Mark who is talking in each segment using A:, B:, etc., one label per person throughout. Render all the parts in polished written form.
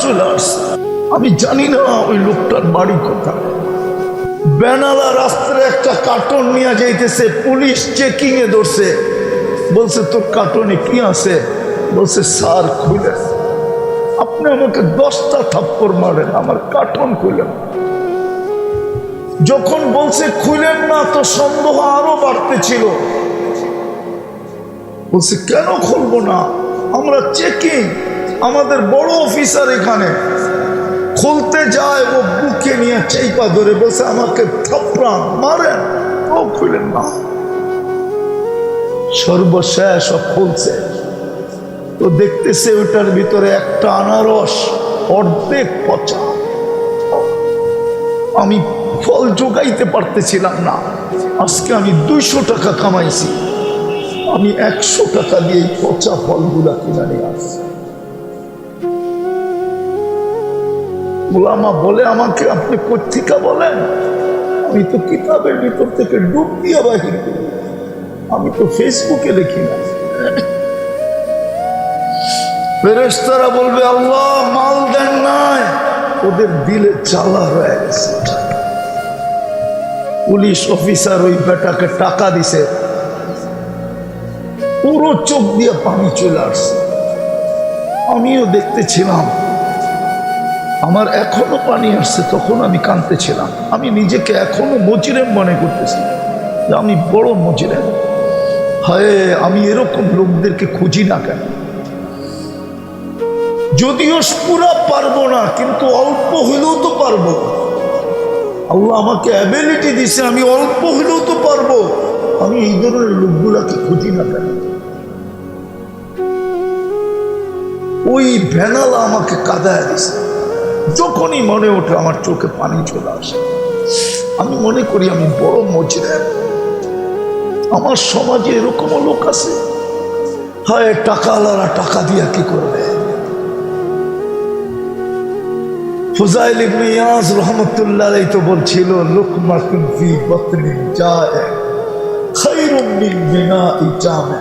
A: চলে আসছে। আমি জানি না ওই লোকটার বাড়ি কোথায়। বেনালা রাস্তায় একটা কার্টন নিয়ে যাইতেছে, পুলিশ চেকিং এ ধরছে। বলছে তোর কার্টনে কি আছে? বলছে স্যার খুলে। আপনি আমাকে 10টা থাপ্পড় মারেন, আমার কার্টন খুলেন। যখন বলছে খুলেন না, তো সন্দেহ আরো বাড়তেছিল। বলছে কেন খুলবো না, আমরা চেকিং, আমাদের বড় অফিসার এখানে। খুলতে যায়, ও বুকে নিয়ে চাইপা ধরে বলছে আমাকে থাপ্পড়ান, মারেন, ও খুলেন না। সর্বশেষ খুলছে, তো দেখতেছে ওটার ভিতরে একটা আনারস অর্ধেক পচা। আমি ফল জোগাইতে পারতেছিলাম না। আজকে আমি 200 টাকা কামাইছি, আমি 100 টাকা দিয়ে এই পচা ফলগুলা কিনে নিয়ে আসছি। ওলামা বলে আমাকে, আপনি পত্রিকা বলেন? আমি তো কিতাবের ভিতর থেকে ডুব দিয়ে বাহির করি, আমি তো ফেসবুকে লিখি না। ফেরেশতারা বলবে আল্লাহ মাল দেন নাই, ওদের দিলে জ্বালা হয়ে গেছে। পুলিশ অফিসার ওই বেটাকে টাকা দিছে, পুরো চোখ দিয়ে পানি চলে আসছে। আমিও দেখতেছিলাম, আমার এখনো পানি আসছে। তখন আমি কাঁদতেছিলাম। আমি নিজেকে এখনো মুজরিম মনে করতেছি, যে আমি বড় মুজরিম। হায়, আমি এরকম লোকদেরকে খুঁজি না কেন? যদিও পুরা পারবো না, কিন্তু অল্প হইলেও তো পারবো। আল্লাহ আমাকে অ্যাবিলিটি দিছে, আমি অল্প হইলেও তো পারবো। আমি এই ধরনের লোকগুলাকে খুঁজি না কেন? ওই ভেনালা আমাকে কাঁদায় দিছে। যখনই মনে ওঠে আমার চোখে পানি চলে আসে। আমি মনে করি আমি বড় মুজরিম। আমার সমাজে এরকমও লোক আছে। হায়, টাকাওয়ালারা টাকা দিয়া কি করবে? ফুজাইল ইবনে ইয়াজ রাহমাতুল্লাহ আলাইহি তো বলছিল, লুকমাতুন ফি বাতনি জায়ে খায়রুম মিন বিনাই জামে।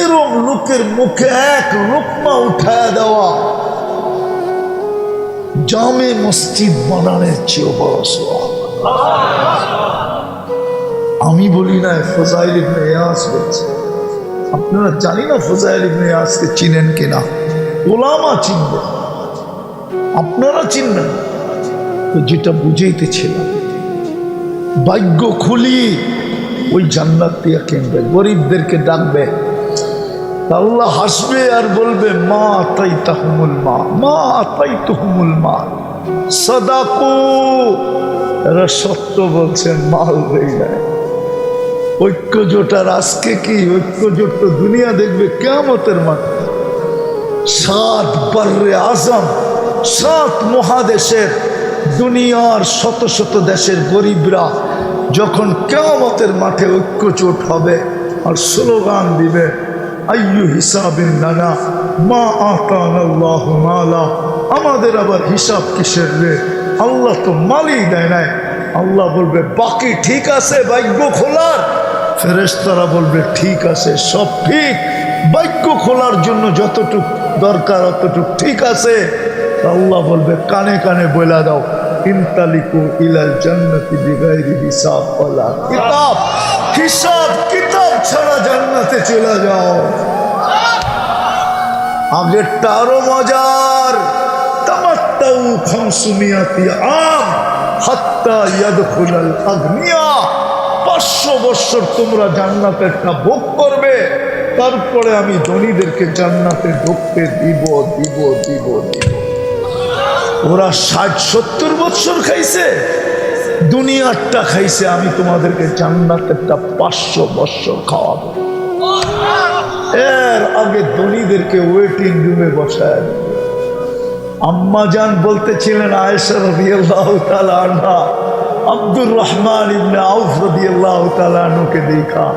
A: এরকম লোকের মুখে এক লুকমা উঠায় দেওয়া জামে মসজিদ বানানোর চেয়ে বড় সওয়াব। আমি বলি না, ফুজাইল ইবনে ইয়াজ বলছে। আপনারা জানি না ফুজাইল ইবনে ইয়াজকে চিনেন কিনা? ওলামা চিনবে, আপনারা চিনবেন। তো যেটা বুঝাইতেছিলাম, ভাগ্য খুলি ওই জান্নাত দিয়া কিনবে, গরিবদেরকে ডাকবে, আল্লাহ হাসবে আর বলবে মা আতাইতাহুমুল মা, মা আতাইতুহুমুল মা, সাদাকু, এরা সত্য বলছেন, মাল দেয় নাই। ঐক্য জোটার আজকে কি? ঐক্য জোট তো দুনিয়া দেখবে কিয়ামতের মাঠে। 7 বাররে আজম, 7 মহাদেশের, দুনিয়ার শত শত দেশের গরিবরা যখন কিয়ামতের মাঠে ঐক্যজোট হবে আর স্লোগান দিবে, আইয়ু হিসাবিন লানা মা আতানাল্লাহু মালা, আমাদের আবার হিসাব কিসের রে? আল্লাহ তো মালই দেয় নাই। আল্লাহ বলবে বাকি ঠিক আছে ভাগ্য খোলার। ফেরেশতারা বলবে ঠিক আছে, সব ঠিক, ভাগ্য খোলার জন্য যতটুক দরকার অতটুক ঠিক আছে। আল্লাহ বলবে কানে কানে বলে দাও, ইনতালিকু ইলাল জান্নাতি বিগাইরি হিসাব ওয়ালা কিতাব, হিসাব কিতাব ছাড়া জান্নাতে চলে যাও। আগেরটা আরো মজার, তামাত্তাউ 500 আম হাত্তা ইয়াদখুলাল আগনিয়া, 500 বছর তোমরা জান্নাতেরটা ভোগ করবে, তারপরে আমি ধনীদেরকে জান্নাতে ঢুকতে দিব দিব দিব দিব। ওরা 60-70 বছর খাইছে, দুনিয়ারটা খাইছে, আমি তোমাদেরকে জান্নাতেরটা 500 বছর খাওয়াবো। এর আগে ধনীদেরকে ওয়েটিং রুমে বসায়। আম্মা জান বলতেছিলেন আয়েশা রাদিয়াল্লাহু তাআলা আনহা, আব্দুর রহমান ইবনে আউফ রাদিয়াল্লাহু তাআলা আনহুকে দেখা,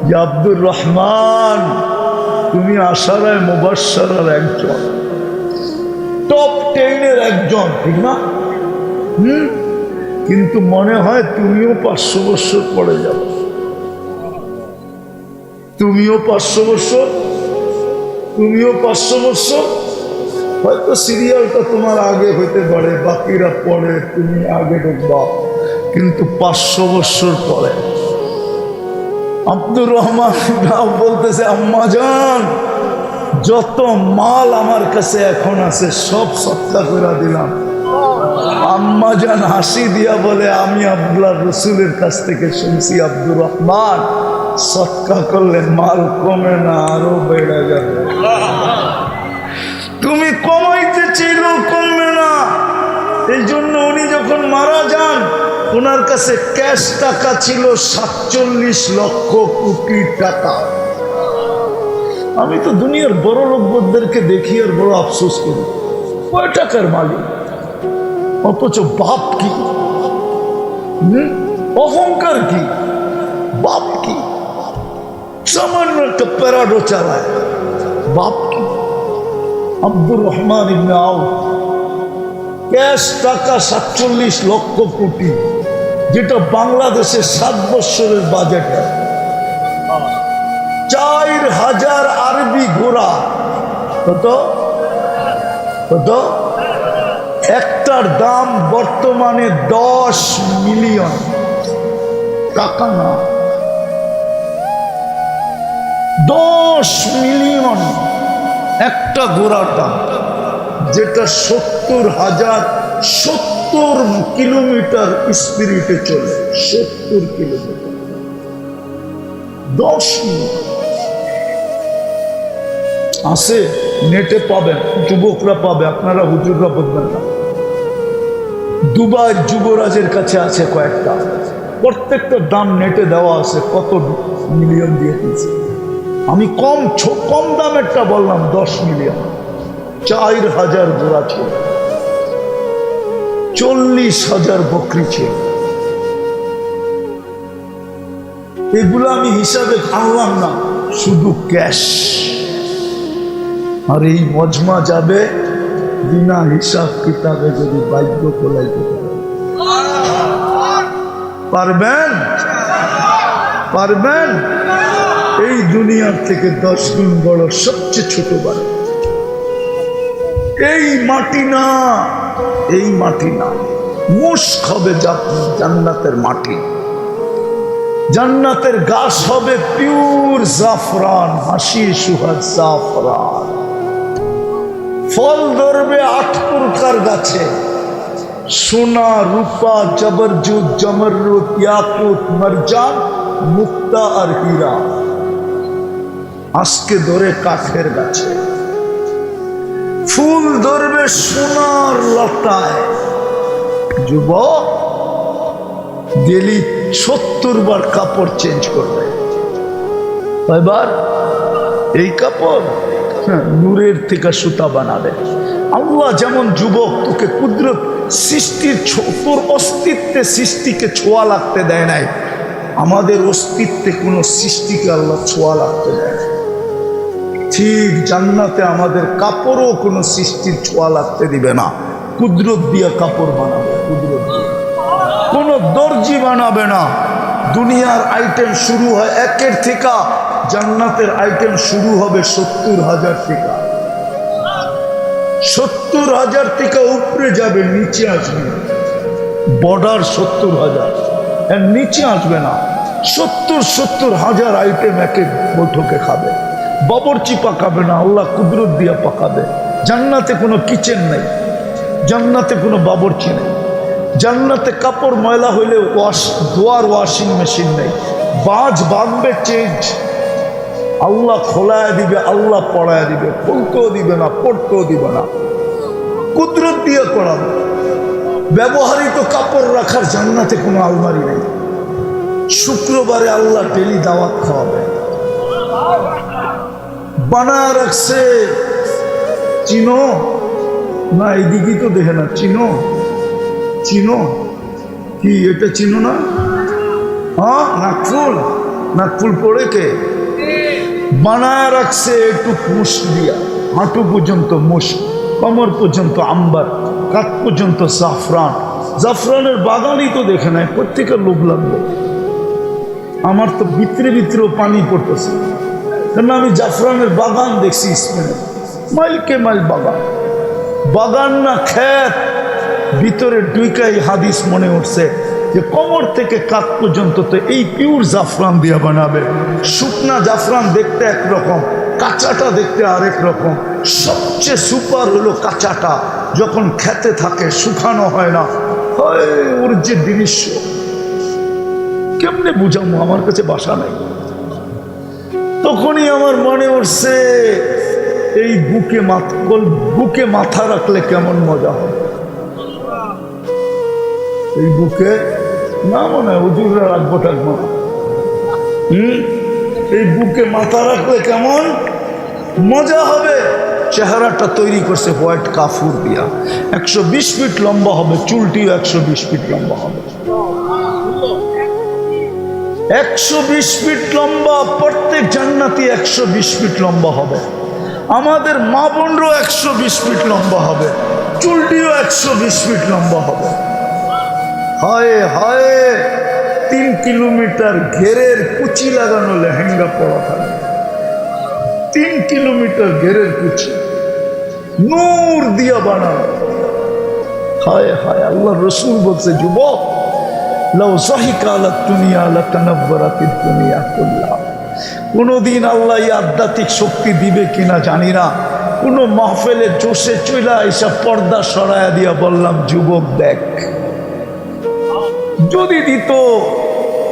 A: যে আব্দুর রহমান তুমি আশারায়ে মুবাশশারার একজন, টপ 10-এর একজন, ঠিক না? কিন্তু মনে হয় তুমিও 500 বছর পরে যাবে। তুমিও 500 বছর, তুমিও 500 বছর। হয়তো সিরিয়ালটা তোমার আগে হইতে পারে, বাকিরা পরে, তুমি আগে ঢুকবা, কিন্তু 500 বছর পরে। আব্দুর রহমান বলতেছে, আম্মা জান, যত মাল আমার কাছে এখন আছে সব সৎকা করে দিলাম। আম্মা জান হাসি দিয়া বলে, আমি আব্দুল্লাহ রসুলের কাছ থেকে শুনছি আব্দুর রহমান, সৎকা করলে মাল কমে না, আরো বেড়ে যাবে। তুমি কমাইতে চাইলেও কমবে না। এই জন্য উনি যখন মারা যান, ওনার কাছে ক্যাশ টাকা ছিল 47 লক্ষ কোটি টাকা। আমি তো দুনিয়ার বড় লোকদেরকে দেখি আর বড় আফসোস করি, কয় টাকার মালিক, অথচ বাপ কি, অহংকার কি, বাপ কি, সামান্য একটা প্যারাডো চালায়, বাপ কি। আব্দুর রহমান ইবনে আউফ, ক্যাশ টাকা 47 লক্ষ কোটি, যেটা বাংলাদেশের 7 বছরের বাজেট। 4000 আরবি ঘোড়া, কত কত, একটার দাম বর্তমানে 10 মিলিয়ন টাকা, না 10 মিলিয়ন একটা ঘোড়ার দাম, যেটা 70 কিলোমিটার স্পিরিটে চলে, 70 কিলোমিটার, 10 মিলিয়ন আছে। নেটে পাবেন, যুবকরা পাবে, আপনারা হুজুররা বুঝবেন না। দুবাইয়ের যুবরাজের কাছে আছে কয়েকটা, প্রত্যেকটা দাম নেটে দেওয়া আছে, কত মিলিয়ন দিয়ে দিয়েছে। আমি কম দামেরটা বললাম, 10 মিলিয়ন। 4000 ঘোড়া ছিল, 40,000 বকরি ছিল। এগুলো আমি হিসাবে আনলাম না, শুধু ক্যাশ। আর এই মজমা যাবে বিনা হিসাব কিতাবে, যদি বাধ্য খোলাইতে পারবেন, পারবেন। এই দুনিয়ার থেকে 10 গুণ বড় সবচেয়ে ছোট বাড়ি। এই মাটি না, এই মাটি না, মুস্ক হবে জান্নাতের মাটি। জান্নাতের গাছ হবে পিওর জাফরান, হাসি সুহাদ জাফরান। ফল ধরবে 8 প্রকার গাছে, সোনা, রূপা, জবরজুদ, জমরুদ, ইয়াকুত, মারজান, মুক্তা আর হীরা। আজকে ধরে কাঠের গাছে। ফুল ধরবে সোনার লতায়। যুবক ডেলি 70 বার কাপড় চেঞ্জ করবে। কয়বার? এই কাপড় নূরের থেকে সুতা বানাবে। আল্লাহ যেমন যুবক তোকে কুদরত সৃষ্টির, তোর অস্তিত্বে সৃষ্টিকে ছোঁয়া লাগতে দেয় নাই, আমাদের অস্তিত্বে কোনো সৃষ্টিকে আল্লাহ ছোঁয়া লাগতে দেয় না। ঠিক জান্নাতে আমাদের কাপড়ও কোনো সৃষ্টির ছোঁয়া লাগতে দিবে না। কুদরত দিয়ে কাপড় বানাবে, কুদরত দিয়ে। কোনো দর্জি বানাবে না। দুনিয়ার আইটেম শুরু হয় 1 থেকে, জান্নাতের আইটেম শুরু হবে 70,000 থেকে। 70,000 থেকে উপরে যাবে, নিচে আসবে বর্ডার 70,000, এর নিচে আসবে না। 70,000 আইটেম একে বৈঠকে খাবে। বাবরচি পাকাবে না, আল্লাহ কুদরত দিয়ে পাকাবে। জান্নাতে কোনো কিচেন নেই, জান্নাতে কোনো বাবরচি নেই। জান্নাতে কাপড় ময়লা হইলে ধোয়ার ওয়াশিং মেশিন নেই। বাজ বাঁধবে চেঞ্জ, আল্লাহ খোলায় দিবে, আল্লাহ পড়ায় দিবে। খুলতেও দিবে না, পড়তেও দিবে না, কুদরত দিয়ে করাবে। ব্যবহারিত কাপড় রাখার জান্নাতে কোনো আলমারি নেই। শুক্রবারে আল্লাহ ডেলি দাওয়াত খাওয়াবে। বানায় রাখছে, চিনো না? এইদিকেই তো দেখে না, চিনো? চিনো কি এটা? চিনো না? হ্যাঁ, নাকফুল। নাকফুল পড়ে কে বানায় রাখছে? একটু মুস্ক দিয়া, হাঁটু পর্যন্ত মুস্ক, কমর পর্যন্ত আম্বার, কাত পর্যন্ত জাফরান। জাফরানের বাগানই তো দেখে নাই, প্রত্যেকের লোভ লাগবে। আমার তো ভিতরে ভিতরেও পানি পড়তেছে, কেন আমি জাফরানের বাগান দেখছি স্পেনে, মাইলকে মাইল বাগান। বাগান না ক্ষেত, ভিতরে ডুইকাই হাদিস মনে উঠছে যে কোমর থেকে কাঁধ পর্যন্ত তো এই পিওর জাফরান দিয়া বানাবে। শুকনা জাফরান দেখতে একরকম, কাঁচাটা দেখতে আরেক রকম। সবচেয়ে সুপার হলো কাঁচাটা, যখন খেতে থাকে শুকানো হয় না, হয় ওর যে দৃশ্য কেমনে বুঝাবো, আমার কাছে ভাষা নাই। তখনই আমার মনে উঠছে এই বুকে মাথা রাখলে কেমন মজা হয়। এই বুকে না মনে হয় হুজুররা রাখবো থাকবো না, এই বুকে মাথা রাখলে কেমন মজা হবে। চেহারাটা তৈরি করছে হোয়াইট কাফুর দিয়া, 120 ফিট লম্বা হবে, চুলটিও 120 ফিট লম্বা হবে। 120 ফিট লম্বা, প্রত্যেক জান্নাতি 120 ফিট লম্বা হবে। আমাদের মা বোনরও 120 ফিট লম্বা হবে, চুলটিও 120 ফিট লম্বা হবে। হায় হায়, 3 কিলোমিটার ঘেরের কুচি লাগানো লেহেঙ্গা পরা থাকে, 3 কিলোমিটার ঘেরের কুচি নূর দিয়া বানানো। হায় হায়, আল্লাহ রসুল বলছে, যুবক লাউ সাহিকা আলা দুনিয়া লাতানাব্বারাতিদ দুনিয়া কুল্লাহা। কোনদিন আল্লাহ এই আধ্যাত্মিক শক্তি দিবে কিনা জানি না। কোন মাহফিলে জোশে চইলা এসব পর্দা সরায়া দিয়া বললাম, যুবক দেখ, যদি দিত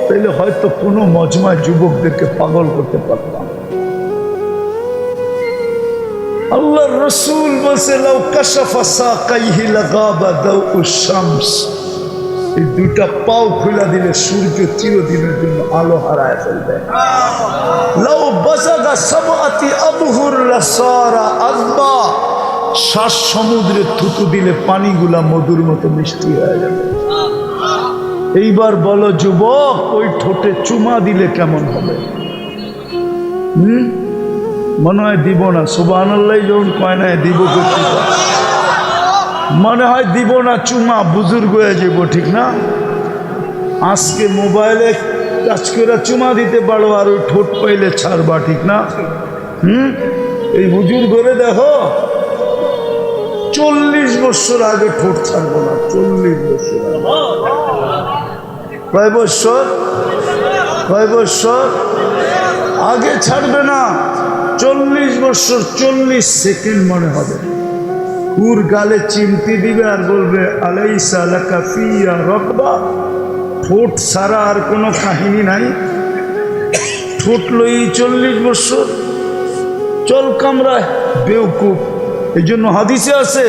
A: তাহলে হয়তো কোনো মজমায় যুবকদেরকে পাগল করতে পারতাম। আল্লাহ রসুল বলছে, লাউ কাশাফা সাকাইহি লাগাবা দাউউশ শামস। এই দুইটা পাও খুলে দিলে সূর্য চিরদিনের জন্য আলো হারায় ফেলবে। লাউ বাসাগা সাবআতি আবহুর লাসারা আযবা। 7 সমুদ্রে থুতু দিলে পানিগুলা মধুর মতো মিষ্টি হয়ে যাবে। এইবার বলো যুবক, ওই ঠোঁটে চুমা দিলে কেমন হবে? মনে হয় দিব না। সুবহানাল্লাহ যখন কয় না দিব করতে, মনে হয় দিব না, চুমা বুজুর্গ হয়ে যাব, ঠিক না? আজকে মোবাইলে টাচ করে চুমা দিতে পারো, আর ওই ঠোঁট পাইলে ছাড়বা, ঠিক না? এই বুজুর্গ করে দেখো, 40 বছর আগে ঠোঁট ছাড়বো না। 40 বছর কয় বছর? কয় বছর আগে ছাড়বে না? 40 বছর 40 সেকেন্ড মনে হবে। হুর গালে চিমটি দিবে আর বলবে, আলাইসা লাকা ফিয়া রাব্বা। ঠোঁট ছাড়া আর কোনো কাহিনী নাই। ঠোঁট লই 40 বছর চল কামরায়, বেউকুফ। এই জন্য হাদিসে আছে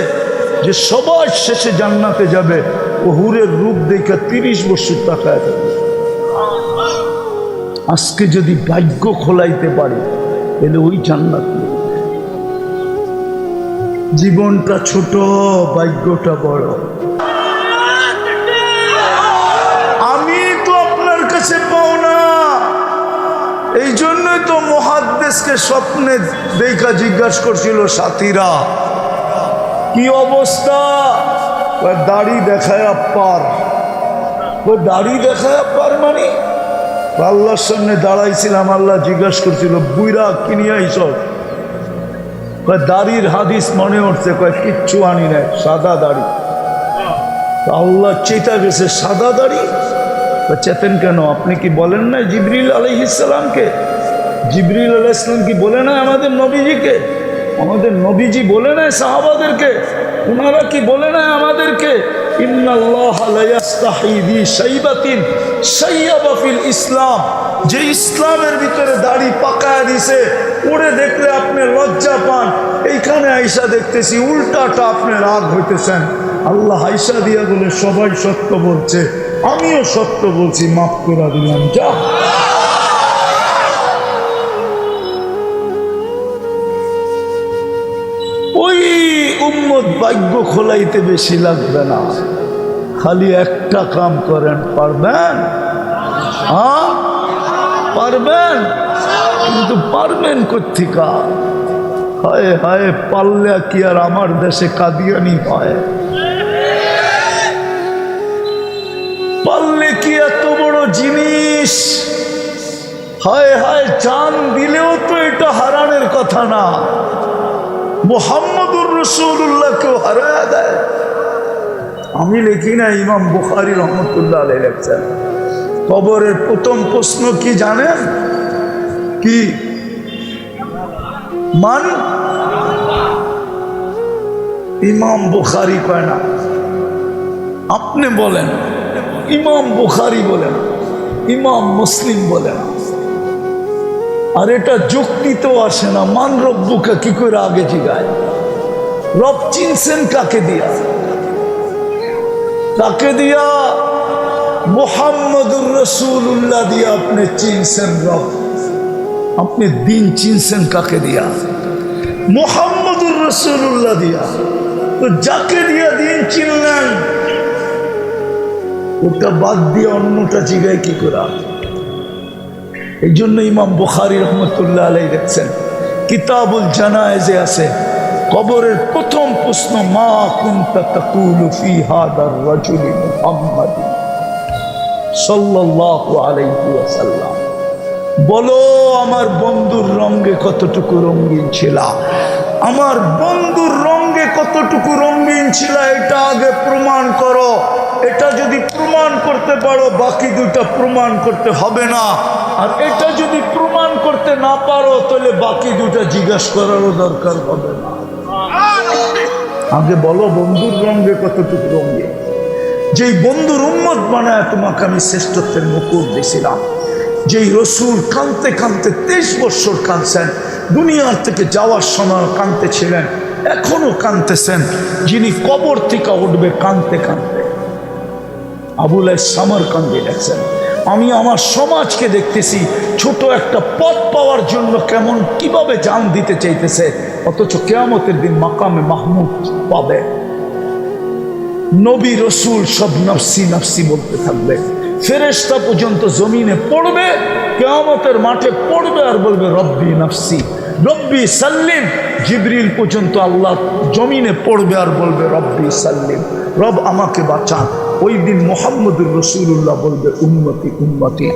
A: যে সবার শেষে জান্নাতে যাবে ও হুরের রূপ দেখে 30 বছর তাকায় থাকবে। আজকে যদি ভাগ্য খোলাইতে পারে তাহলে ওই জান্নাত। জীবনটা ছোট, ভাগ্যটা বড়। আমি তো আপনার কাছে পাও না, এই জন্যই তো মুহাদ্দিসকে স্বপ্নে দেখা জিজ্ঞাসা করছিল সাথীরা, কি অবস্থা? দাড়ি দেখায় পার। দাড়ি দেখায় পার মানে? আল্লাহর সামনে দাঁড়াইছিলাম, আল্লাহ জিজ্ঞাসা করছিল, বুইরা কিনিয়া এইসব? দাড়ির হাদিস মনে উঠছে, কয় কিচ্ছু আনি নাই, সাদা দাড়ি। আল্লাহ চেতা গেছে, সাদা দাড়ি চেতেন কেন? আপনি কি বলেন নাই জিবরিল আলাইহিস সালামকে? জিবরিল আলাইহিস সালাম কি বলে নাই আমাদের নবীজিকে? আমাদের নবীজি বলে নাই সাহাবাদেরকে? ওনারা কি বলে নাই আমাদেরকে? ইন্নাল্লাহা লা ইস্তাহি বি শাইবাতিন শাইয়াবা ফিল ইসলাম। যে ইসলামের ভিতরে দাড়ি পাকায় দিছে, ওরে দেখলে আপনি লজ্জা পান। এইখানে আইসা দেখতেছি উল্টাটা, আপনি রাগ হইতেছেন। আল্লাহ আইসা দিয়া বলে, সবাই সত্য বলছে, আমিও সত্য বলছি, মাফ করে দিলাম, যা। ওই উম্মত ভাগ্য খোলাইতে বেশি লাগবে না, খালি একটা কাম করেন। পারবেন? হ্যাঁ পারবেন, কিন্তু পারবেন কোত্থেকা? হায় হায়, পারলে কি আর আমার দেশে কাদিয়ানি হয়? পারলে কি এত বড় জিনিস? হায় হায়, জান দিলেও তো এটা হারানোর কথা না। মুহাম্মদুর রসুল্লাহ কেউ হারায়া দেয়? আমি লিখি না, ইমাম বুখারী রহমতুল্লাহ আলাইহি লেখছেন। কবরের প্রথম প্রশ্ন কি জানেন? কি? মান? ইমাম বুখারী কয় না, আপনি বলেন। ইমাম বুখারী বলেন, ইমাম মুসলিম বলেন। আর এটা যুক্তিতেও আসে না। মান রব্বুকা কি করে আগে জিগায়? রব চিনছেন কাকে দিয়া? কাকে দিয়া? মুহাম্মদুর রাসূলুল্লাহ দিয়া আপনি চিনছেন রব। আপনি দিন চিনছেন কাকে দিয়া? মুহাম্মদুর রাসূলুল্লাহ দিয়া। তো যাকে দিয়া দিন চিনলেন, ওটা বাদ দিয়ে অন্যটা জিগায় কি করে? এই জন্য ইমাম বুখারী রহমতুল্লাহ আলাইহি দেখছেন কিতাবুল জানায়েজে আছে, কবরের প্রথম প্রশ্ন, মা কুনতা তাকুলু ফি হাদার রাজুল মুহাম্মদ সাল্লাল্লাহু আলাইহি ওয়াসাল্লাম। বলো আমার বন্ধুর রঙে কতটুকু রঙিন ছিল, আমার বন্ধুর রঙে কতটুকু রঙিন ছিল, এটা আগে প্রমাণ করো। এটা যদি প্রমাণ করতে পারো, বাকি দুটা প্রমাণ করতে হবে না। আর এটা যদি প্রমাণ করতে না পারো, তাহলে বাকি দুটা জিজ্ঞাসা করারও দরকার হবে না। আগে বলো বন্ধুর রঙে কতটুকু রঙে। যেই বন্ধুর উম্মত বানায় তোমাকে আমি শ্রেষ্ঠত্বের মুকুট দিয়েছিলাম, যেই রসুল কাঁদতে কাঁদতে 23 বছর কাঁদছেন, দুনিয়ার থেকে যাওয়ার সময় কাঁদতেছিলেন, এখনো কাঁদতেছেন, যিনি কবর থেকে উঠবে কাঁদতে কাঁদতে। আবুল সামরকান্দি লেখছেন, আমি আমার সমাজকে দেখতেছি ছোট একটা পদ পাওয়ার জন্য কেমন কিভাবে জান দিতে চাইতেছে, অথচ কিয়ামতের দিন মাকামে মাহমুদ পাবে। নবী রসুল সব নফসি নফসি বলতে থাকবে, ফেরেশতা পর্যন্ত জমিনে পড়বে, কিয়ামতের মাঠে পড়বে আর বলবে রব্বি নফসি রব্বি সাল্লিম। জিবরিল পর্যন্ত আল্লাহ জমিনে পড়বে আর বলবে রব্বি সাল্লিম, রব আমাকে বাঁচান। ওই দিন মুহাম্মদুর রাসূলুল্লাহ বলবে উম্মতি উম্মতি।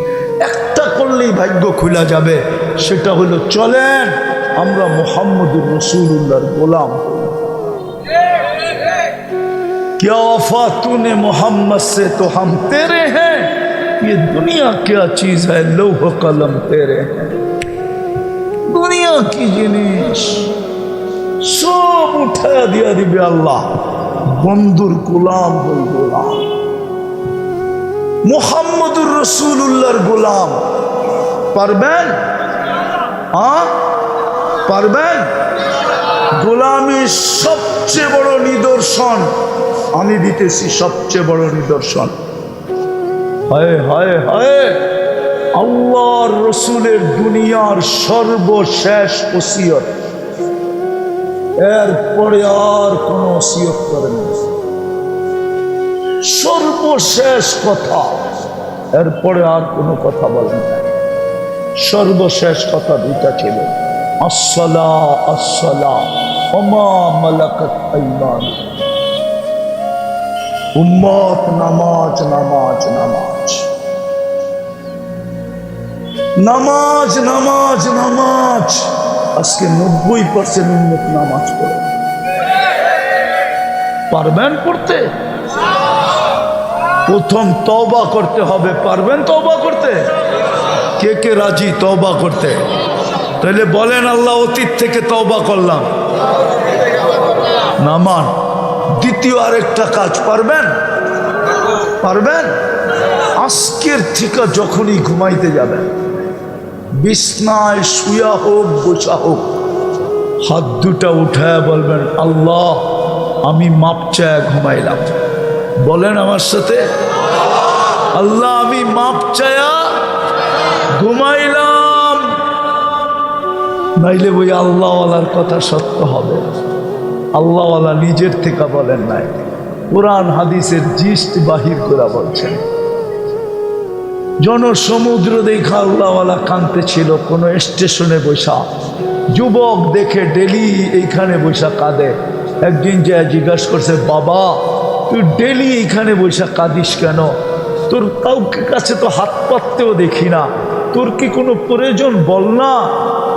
A: একটা করলেই ভাগ্য খুলে যাবে, সেটা হলো চলেন আমরা মুহাম্মদুর রাসূলুল্লাহর গোলাম। क्या वफा तूने मोहम्मद से तो हम तेरे हैं, ये दुनिया क्या चीज है लौह कलम तेरे हैं। दुनिया की जिनिस सब उठा दिया दिबे अल्लाह, बंधुर गुलाम बोल गुलाम, मुहम्मदुर रसूलुल्लाहर गुलाम। पारबेन? हाँ पारबेन? গোলামীর সবচেয়ে বড় নিদর্শন আমি দিতেছি, সবচেয়ে বড় নিদর্শন। হায় হায় হায়, আল্লাহর রসুলের দুনিয়ার সর্বশেষ ওসিয়ত, এরপরে আর কোন ওসিয়ত করেন না। সর্বশেষ কথা, এরপরে আর কোনো কথা বলেন না। সর্বশেষ কথা দুইটা ছিল, আসসালা আসসালা ওমা মালাকাত আইমান। উম্মত নামাজ নামাজ নামাজ নামাজ নামাজ নামাজ। আজকে 90% উম্মত নামাজ পড়ে। পারবেন পড়তে? প্রথম তওবা করতে হবে। পারবেন তওবা করতে? কে কে রাজি তওবা করতে? তাহলে বলেন আল্লাহ অতীত থেকে তওবা করলাম। নামান দ্বিতীয় আরেকটা কাজ পারবেন? পারবেন? আজকের থেকে যখনই ঘুমাইতে যাবেন, বিছনায় শুয়া হোক বসা হোক, হাত দুটা উঠায় বলবেন আল্লাহ আমি মাপ চায় ঘুমাইলাম। বলেন আমার সাথে, আল্লাহ আমি মাপ চায়া ঘুমাইলাম। নাইলে ওই আল্লাহওয়ালার কথা সত্য হবে। আল্লাহওয়ালা নিজের থেকে বলেন নাই, কোরআন হাদিসের জিস্ট বাহির করে বলছেন। জনসমুদ্র দেখা আল্লাহওয়ালা কাঁদতে ছিল কোনো স্টেশনে বসা, যুবক দেখে ডেলি এইখানে বসা কাঁদে। একদিন যে জিজ্ঞাসা করছে, বাবা তুই ডেলি এইখানে বসা কাঁদিস কেন? তোর কাউকে কাছে তো হাত পাততেও দেখি না, তোর কি কোনো প্রয়োজন বল না,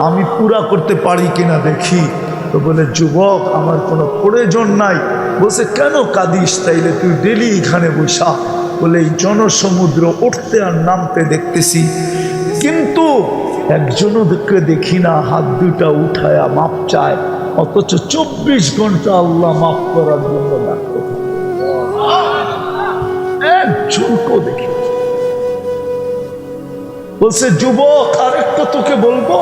A: আমি পুরা করতে পারি কিনা দেখি। তো বলে, যুবক আমার কোনো প্রয়োজন নাই। বলছে, কেন কাঁদিস? তাইলে তুই ডেলি এখানে বসা। বলে, এই জনসমুদ্র উঠতে আর নামতে দেখতেছি, কিন্তু একজনও দেখি না হাত দুটা উঠায়া মাপ চায়, অথচ 24 ঘন্টা আল্লাহ মাফ করার জন্য ডাকতে থাকে। একজনকেও দেখি। বলছে, যুবক আরেকটা তোকে বলবো,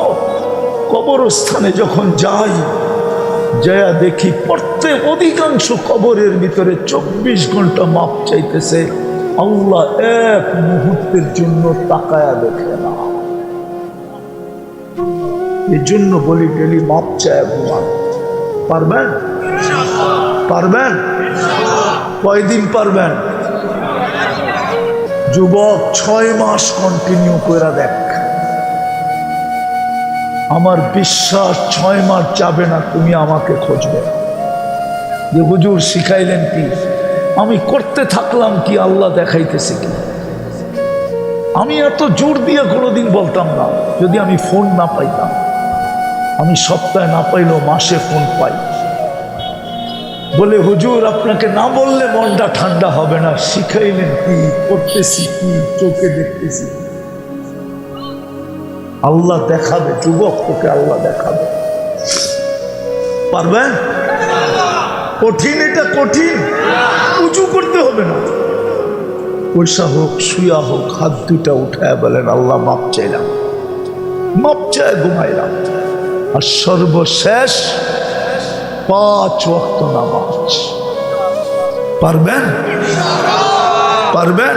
A: কবরস্থানে যখন যাই, যায়া দেখি প্রত্যেক অধিকাংশ কবরের ভিতরে 24 ঘন্টা মাপ চাইতেছে, আল্লাহ এক মুহূর্তের জন্য তাকায়া দেখে না। এই জন্য বলি, ডেলি মাপ চায় ঘুমান। পারবেন? পারবেন? কয়দিন পারবেন? যুবক 6 মাস কন্টিনিউ করে দেখ। আমার বিশ্বাস 6 মাস যাবে না, তুমি আমাকে খুঁজবে যে হুজুর শিখাইলেন কি, আমি করতে থাকলাম কি, আল্লাহ দেখাইতেছে কি। আমি এত জোর দিয়ে কোনোদিন বলতাম না, যদি আমি ফোন না পাইতাম। আমি সপ্তাহে না পাইলেও মাসে ফোন পাই। বলে, হুজুর আপনাকে না বললে মনটা ঠান্ডা হবে না, শিখাইলেন কি, করতেছি কি, চোখে দেখতেছি। আল্লাহ দেখাবে যুবক, তোকে আল্লাহ দেখাবে। পারবেন? কঠিন, এটা কঠিন। উঁচু করতে হবে না, পয়সা হোক শুয়া হোক, হাত দুটা উঠায় বলেন, আল্লাহ মাপ চাইলাম। মাপ চায় ঘুমাইলাম। আর সর্বশেষ 5 ওয়াক্ত নামাজ। পারবেন? পারবেন?